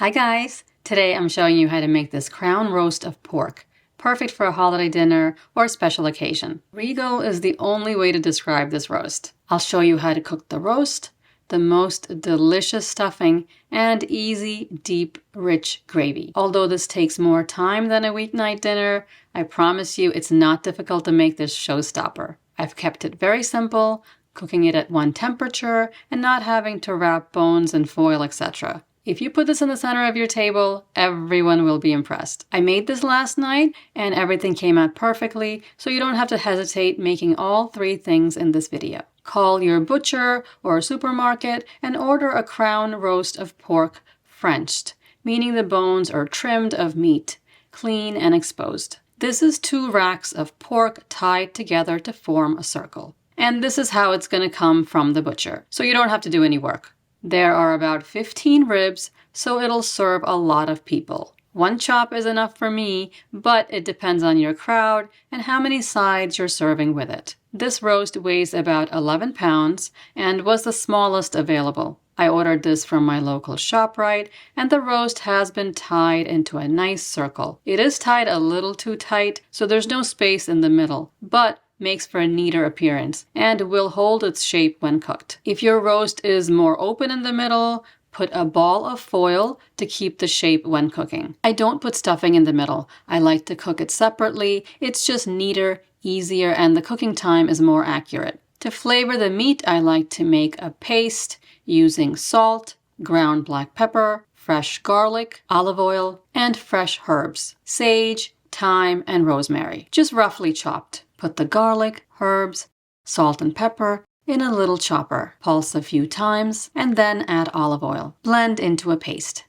Hi guys! Today I'm showing you how to make this crown roast of pork. Perfect for a holiday dinner or a special occasion. Regal is the only way to describe this roast. I'll show you how to cook the roast, the most delicious stuffing, and easy, deep, rich gravy. Although this takes more time than a weeknight dinner, I promise you it's not difficult to make this showstopper. I've kept it very simple, cooking it at one temperature and not having to wrap bones in foil, etc. If you put this in the center of your table, everyone will be impressed. I made this last night and everything came out perfectly, so you don't have to hesitate making all three things in this video. Call your butcher or supermarket and order a crown roast of pork Frenched, meaning the bones are trimmed of meat, clean and exposed. This is 2 racks of pork tied together to form a circle. And this is how it's going to come from the butcher, so you don't have to do any work. There are about 15 ribs, so it'll serve a lot of people. 1 chop is enough for me, but it depends on your crowd and how many sides you're serving with it. This roast weighs about 11 pounds and was the smallest available. I ordered this from my local ShopRite, and the roast has been tied into a nice circle. It is tied a little too tight, so there's no space in the middle, but makes for a neater appearance and will hold its shape when cooked. If your roast is more open in the middle, put a ball of foil to keep the shape when cooking. I don't put stuffing in the middle. I like to cook it separately. It's just neater, easier, and the cooking time is more accurate. To flavor the meat, I like to make a paste using salt, ground black pepper, fresh garlic, olive oil, and fresh herbs, sage, thyme, and rosemary, just roughly chopped. Put the garlic, herbs, salt and pepper in a little chopper. Pulse a few times and then add olive oil. Blend into a paste.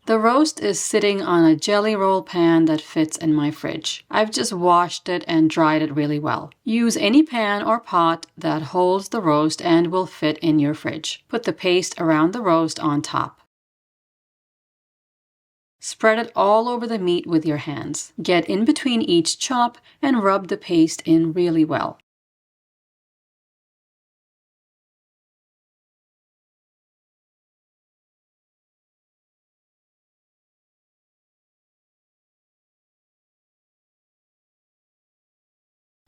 The roast is sitting on a jelly roll pan that fits in my fridge. I've just washed it and dried it really well. Use any pan or pot that holds the roast and will fit in your fridge. Put the paste around the roast on top. Spread it all over the meat with your hands. Get in between each chop and rub the paste in really well.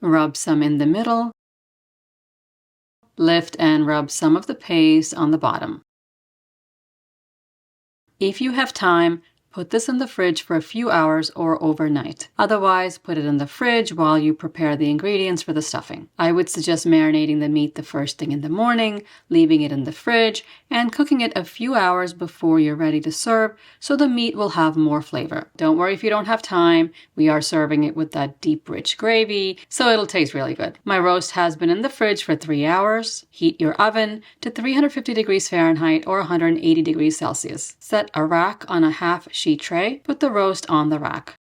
Rub some in the middle. Lift and rub some of the paste on the bottom. If you have time, put this in the fridge for a few hours or overnight. Otherwise, put it in the fridge while you prepare the ingredients for the stuffing. I would suggest marinating the meat the first thing in the morning, leaving it in the fridge, and cooking it a few hours before you're ready to serve so the meat will have more flavor. Don't worry if you don't have time. We are serving it with that deep, rich gravy, so it'll taste really good. My roast has been in the fridge for 3 hours. Heat your oven to 350 degrees Fahrenheit or 180 degrees Celsius. Set a rack on a half sheet tray. Put the roast on the rack.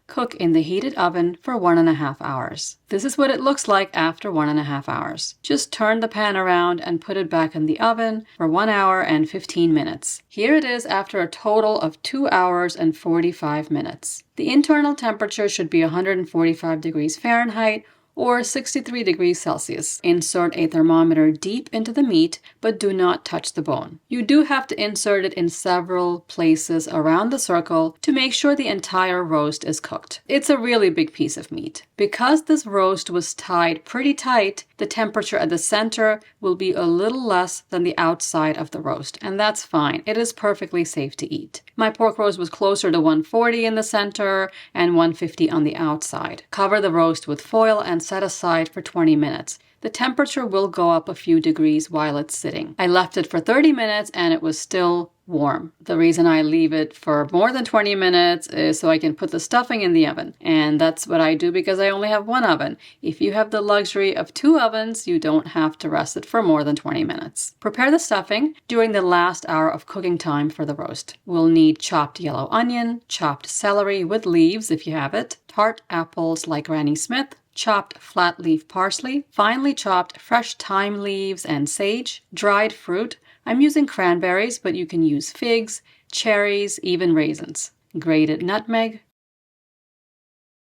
Cook in the heated oven for 1.5 hours. This is what it looks like after 1.5 hours. Just turn the pan around and put it back in the oven for 1 hour and 15 minutes. Here it is after a total of 2 hours and 45 minutes. The internal temperature should be 145 degrees Fahrenheit or 63 degrees Celsius. Insert a thermometer deep into the meat, but do not touch the bone. You do have to insert it in several places around the circle to make sure the entire roast is cooked. It's a really big piece of meat. Because this roast was tied pretty tight, the temperature at the center will be a little less than the outside of the roast, and that's fine. It is perfectly safe to eat. My pork roast was closer to 140 in the center and 150 on the outside. Cover the roast with foil and set aside for 20 minutes. The temperature will go up a few degrees while it's sitting. I left it for 30 minutes and it was still warm. The reason I leave it for more than 20 minutes is so I can put the stuffing in the oven. And that's what I do because I only have 1 oven. If you have the luxury of 2 ovens, you don't have to rest it for more than 20 minutes. Prepare the stuffing during the last hour of cooking time for the roast. We'll need chopped yellow onion, chopped celery with leaves if you have it, tart apples like Granny Smith, chopped flat leaf parsley, finely chopped fresh thyme leaves and sage, dried fruit. I'm using cranberries, but you can use figs, cherries, even raisins. Grated nutmeg,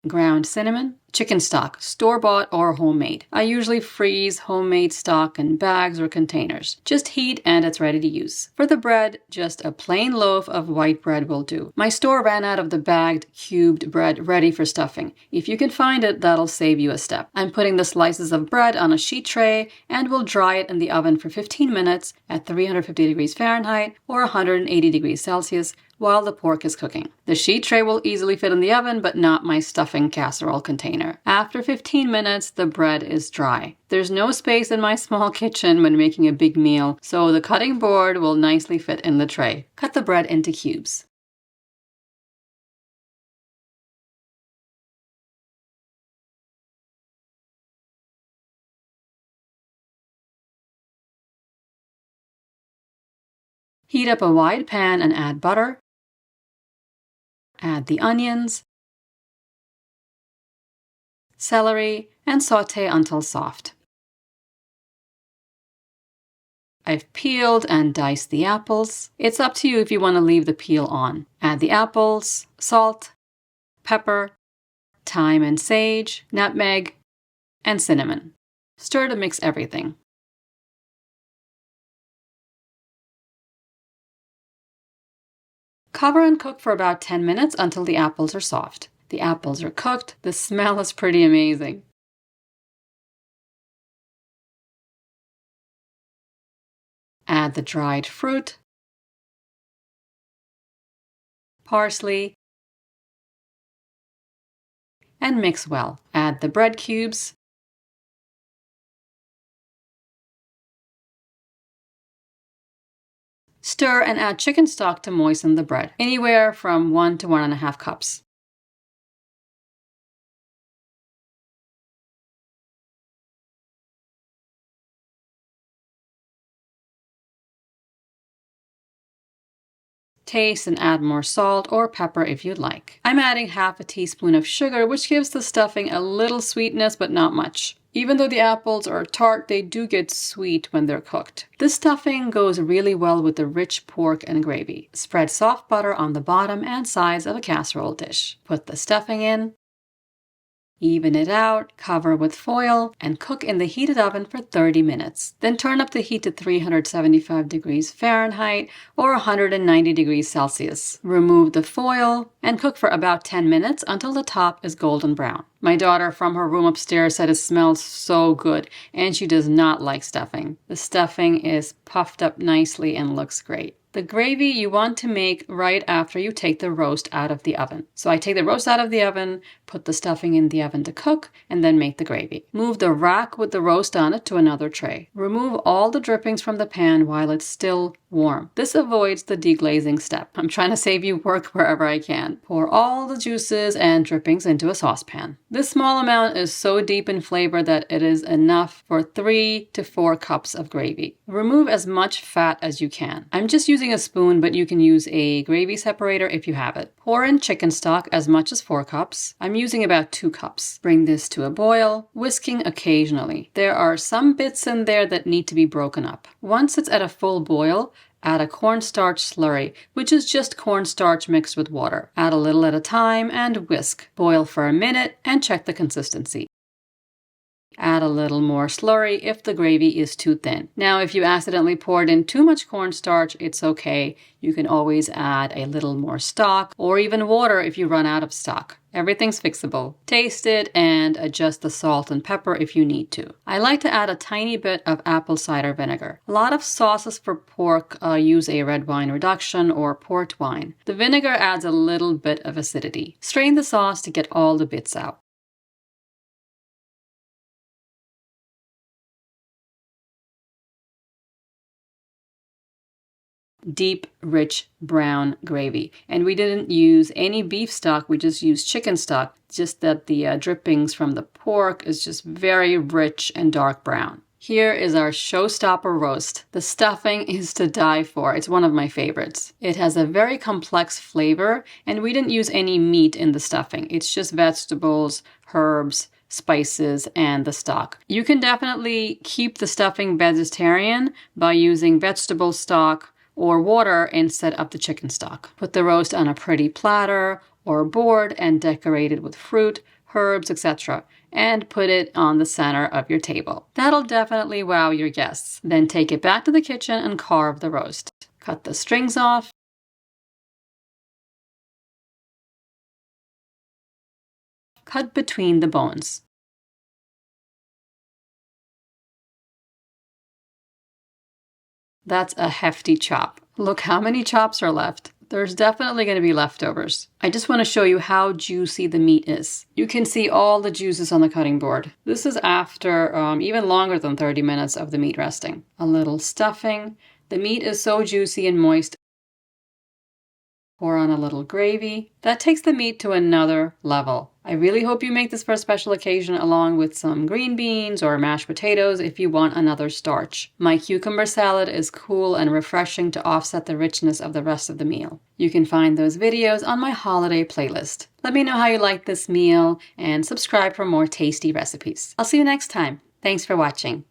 ground cinnamon, chicken stock, store-bought or homemade. I usually freeze homemade stock in bags or containers. Just heat and it's ready to use. For the bread, just a plain loaf of white bread will do. My store ran out of the bagged, cubed bread ready for stuffing. If you can find it, that'll save you a step. I'm putting the slices of bread on a sheet tray and will dry it in the oven for 15 minutes at 350 degrees Fahrenheit or 180 degrees Celsius while the pork is cooking. The sheet tray will easily fit in the oven, but not my stuffing casserole container. After 15 minutes, the bread is dry. There's no space in my small kitchen when making a big meal, so the cutting board will nicely fit in the tray. Cut the bread into cubes. Heat up a wide pan and add butter. Add the onions, celery, and saute until soft. I've peeled and diced the apples. It's up to you if you want to leave the peel on. Add the apples, salt, pepper, thyme and sage, nutmeg, and cinnamon. Stir to mix everything. Cover and cook for about 10 minutes until the apples are soft. The apples are cooked. The smell is pretty amazing. Add the dried fruit, parsley, and mix well. Add the bread cubes, stir and add chicken stock to moisten the bread, anywhere from 1 to 1.5 cups. Taste and add more salt or pepper if you'd like. I'm adding half a teaspoon of sugar, which gives the stuffing a little sweetness, but not much. Even though the apples are tart, they do get sweet when they're cooked. This stuffing goes really well with the rich pork and gravy. Spread soft butter on the bottom and sides of a casserole dish. Put the stuffing in. Even it out, cover with foil, and cook in the heated oven for 30 minutes. Then turn up the heat to 375 degrees Fahrenheit or 190 degrees Celsius. Remove the foil and cook for about 10 minutes until the top is golden brown. My daughter from her room upstairs said it smells so good, and she does not like stuffing. The stuffing is puffed up nicely and looks great. The gravy you want to make right after you take the roast out of the oven. So I take the roast out of the oven, put the stuffing in the oven to cook, and then make the gravy. Move the rack with the roast on it to another tray. Remove all the drippings from the pan while it's still warm. This avoids the deglazing step. I'm trying to save you work wherever I can. Pour all the juices and drippings into a saucepan. This small amount is so deep in flavor that it is enough for 3 to 4 cups of gravy. Remove as much fat as you can. I'm just using a spoon, but you can use a gravy separator if you have it. Pour in chicken stock as much as 4 cups. I'm using about 2 cups. Bring this to a boil, whisking occasionally. There are some bits in there that need to be broken up. Once it's at a full boil, add a cornstarch slurry, which is just cornstarch mixed with water. Add a little at a time and whisk. Boil for a minute and check the consistency. Add a little more slurry if the gravy is too thin. Now, if you accidentally poured in too much cornstarch, it's okay. You can always add a little more stock or even water if you run out of stock. Everything's fixable. Taste it and adjust the salt and pepper if you need to. I like to add a tiny bit of apple cider vinegar. A lot of sauces for pork use a red wine reduction or port wine. The vinegar adds a little bit of acidity. Strain the sauce to get all the bits out. Deep, rich, brown gravy. And we didn't use any beef stock, we just used chicken stock, just that the drippings from the pork is just very rich and dark brown. Here is our showstopper roast. The stuffing is to die for. It's one of my favorites. It has a very complex flavor, and we didn't use any meat in the stuffing. It's just vegetables, herbs, spices, and the stock. You can definitely keep the stuffing vegetarian by using vegetable stock or water instead of the chicken stock. Put the roast on a pretty platter or board and decorate it with fruit, herbs, etc., and put it on the center of your table. That'll definitely wow your guests. Then take it back to the kitchen and carve the roast. Cut the strings off. Cut between the bones. That's a hefty chop. Look how many chops are left. There's definitely going to be leftovers. I just want to show you how juicy the meat is. You can see all the juices on the cutting board. This is after even longer than 30 minutes of the meat resting. A little stuffing. The meat is so juicy and moist. Pour on a little gravy. That takes the meat to another level. I really hope you make this for a special occasion along with some green beans or mashed potatoes if you want another starch. My cucumber salad is cool and refreshing to offset the richness of the rest of the meal. You can find those videos on my holiday playlist. Let me know how you like this meal and subscribe for more tasty recipes. I'll see you next time. Thanks for watching.